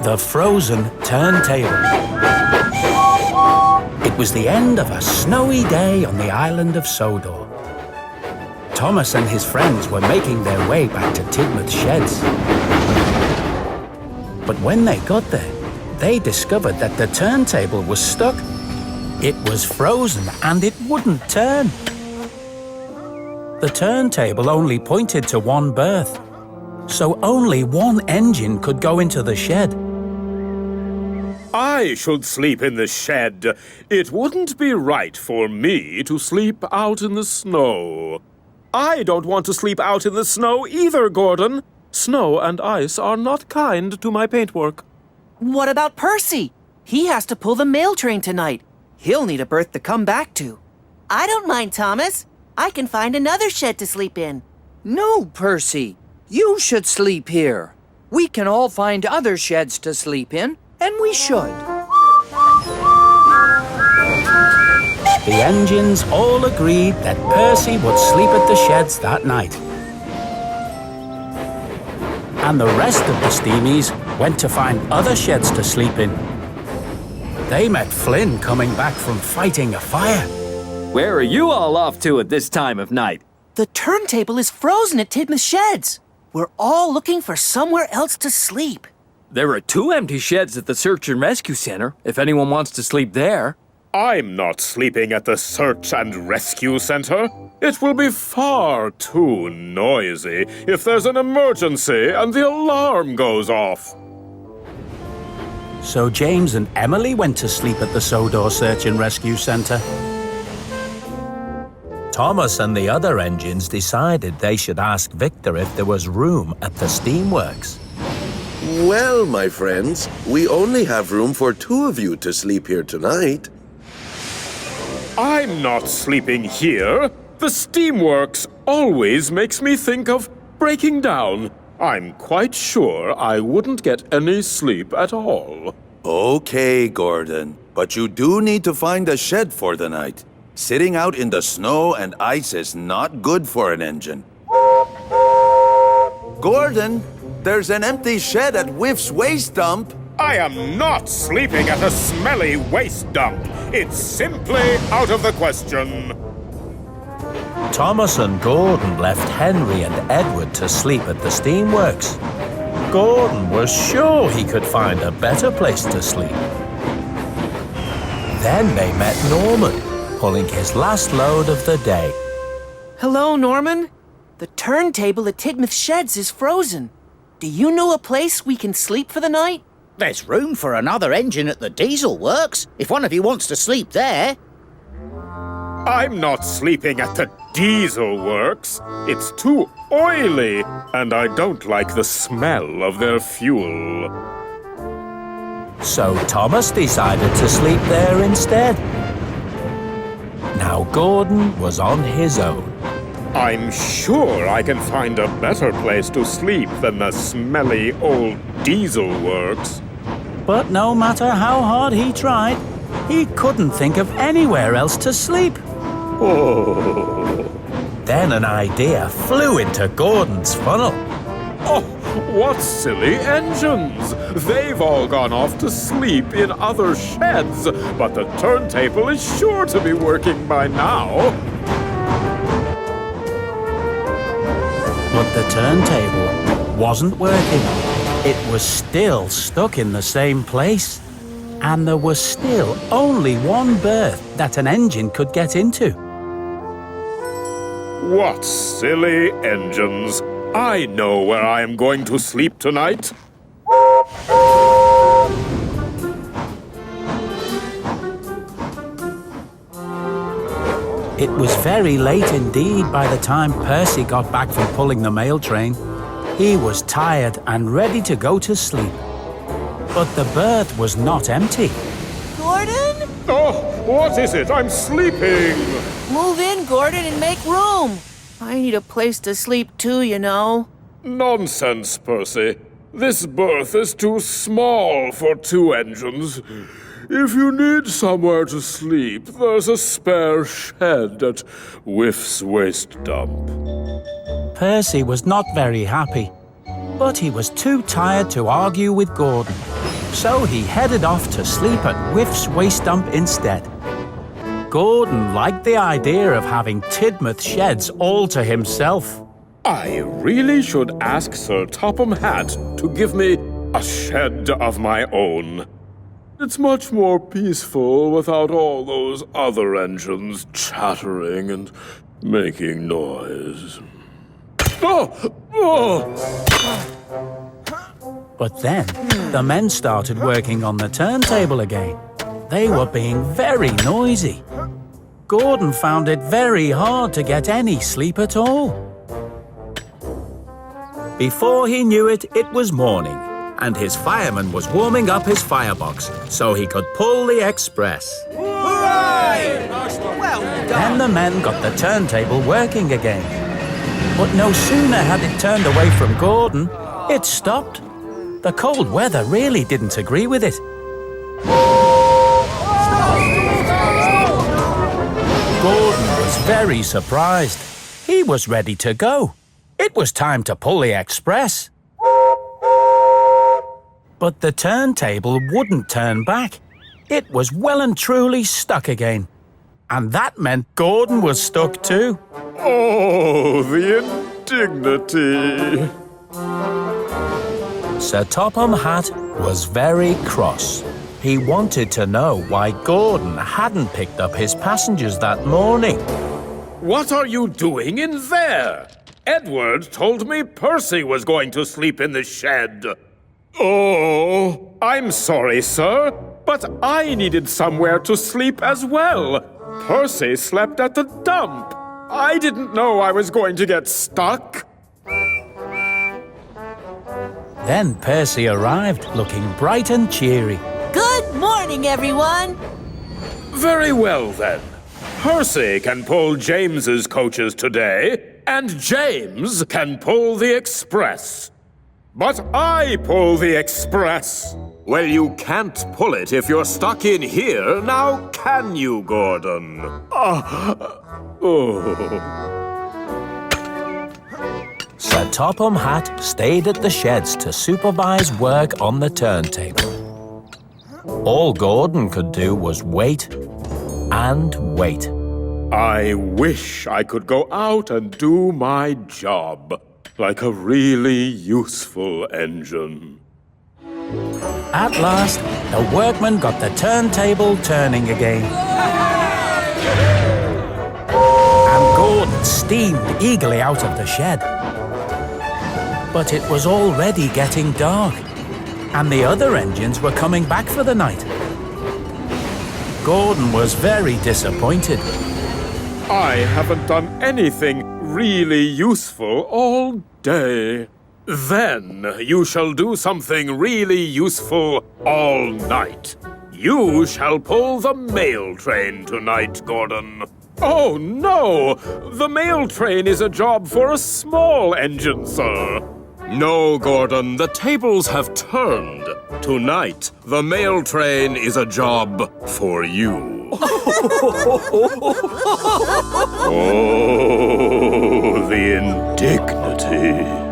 The frozen turntable. It was the end of a snowy day on the island of Sodor. Thomas and his friends were making their way back to Tidmouth's sheds. But when they got there, they discovered that the turntable was stuck. It was frozen and it wouldn't turn. The turntable only pointed to one berth, so only one engine could go into the shed. I should sleep in the shed. It wouldn't be right for me to sleep out in the snow. I don't want to sleep out in the snow either, Gordon. Snow and ice are not kind to my paintwork. What about Percy? He has to pull the mail train tonight. He'll need a berth to come back to. I don't mind, Thomas. I can find another shed to sleep in. No, Percy. You should sleep here. We can all find other sheds to sleep in, and we should. The engines all agreed that Percy would sleep at the sheds that night. And the rest of the Steamies went to find other sheds to sleep in. They met Flynn coming back from fighting a fire. Where are you all off to at this time of night? The turntable is frozen at Tidmouth's sheds. We're all looking for somewhere else to sleep. There are 2 empty sheds at the Search and Rescue Center, if anyone wants to sleep there. I'm not sleeping at the Search and Rescue Center. It will be far too noisy if there's an emergency and the alarm goes off. So James and Emily went to sleep at the Sodor Search and Rescue Center. Thomas and the other engines decided they should ask Victor if there was room at the steamworks. Well, my friends, we only have room for 2 of you to sleep here tonight. I'm not sleeping here. The steamworks always makes me think of breaking down. I'm quite sure I wouldn't get any sleep at all. Okay, Gordon, but you do need to find a shed for the night. Sitting out in the snow and ice is not good for an engine. Gordon, there's an empty shed at Whiff's waste dump. I am not sleeping at a smelly waste dump. It's simply out of the question. Thomas and Gordon left Henry and Edward to sleep at the steamworks. Gordon was sure he could find a better place to sleep. Then they met Norman, pulling his last load of the day. Hello, Norman. The turntable at Tidmouth's sheds is frozen. Do you know a place we can sleep for the night? There's room for another engine at the diesel works, if one of you wants to sleep there. I'm not sleeping at the diesel works. It's too oily, and I don't like the smell of their fuel. So Thomas decided to sleep there instead. Now Gordon was on his own. I'm sure I can find a better place to sleep than the smelly old diesel works. But no matter how hard he tried, he couldn't think of anywhere else to sleep. Oh. Then an idea flew into Gordon's funnel. Oh, what silly engines! They've all gone off to sleep in other sheds, but the turntable is sure to be working by now. But the turntable wasn't working. It was still stuck in the same place. And there was still only one berth that an engine could get into. What silly engines! I know where I am going to sleep tonight. It was very late indeed by the time Percy got back from pulling the mail train. He was tired and ready to go to sleep. But the berth was not empty. Gordon? Oh, what is it? I'm sleeping! Move in, Gordon, and make room. I need a place to sleep too, you know. Nonsense, Percy. This berth is too small for 2 engines. If you need somewhere to sleep, there's a spare shed at Whiff's waste dump. Percy was not very happy, but he was too tired to argue with Gordon. so he headed off to sleep at Whiff's waste dump instead. Gordon liked the idea of having Tidmouth sheds all to himself. I really should ask Sir Topham Hatt to give me a shed of my own. It's much more peaceful without all those other engines chattering and making noise. But then, the men started working on the turntable again. They were being very noisy. Gordon found it very hard to get any sleep at all. Before he knew it, it was morning, and his fireman was warming up his firebox so he could pull the express. Hooray! Then the men got the turntable working again. But no sooner had it turned away from Gordon, it stopped. The cold weather really didn't agree with it. Gordon was very surprised. He was ready to go. It was time to pull the express. But the turntable wouldn't turn back. It was well and truly stuck again. And that meant Gordon was stuck too. Oh, the indignity! Sir Topham Hatt was very cross. He wanted to know why Gordon hadn't picked up his passengers that morning. What are you doing in there? Edward told me Percy was going to sleep in the shed. Oh, I'm sorry, sir, but I needed somewhere to sleep as well. Percy slept at the dump. I didn't know I was going to get stuck. Then Percy arrived, looking bright and cheery. Good morning, everyone. Very well, then. Percy can pull James's coaches today, and James can pull the express. But I pull the express. Well, you can't pull it if you're stuck in here, now can you, Gordon? Sir Topham Hatt stayed at the sheds to supervise work on the turntable. All Gordon could do was wait and wait. I wish I could go out and do my job, like a really useful engine. At last, the workmen got the turntable turning again. And Gordon steamed eagerly out of the shed. But it was already getting dark, and the other engines were coming back for the night. Gordon was very disappointed. I haven't done anything really useful all day. Then you shall do something really useful all night. You shall pull the mail train tonight, Gordon. Oh, no! The mail train is a job for a small engine, sir. No, Gordon, the tables have turned. Tonight, the mail train is a job for you. Oh, the indignity.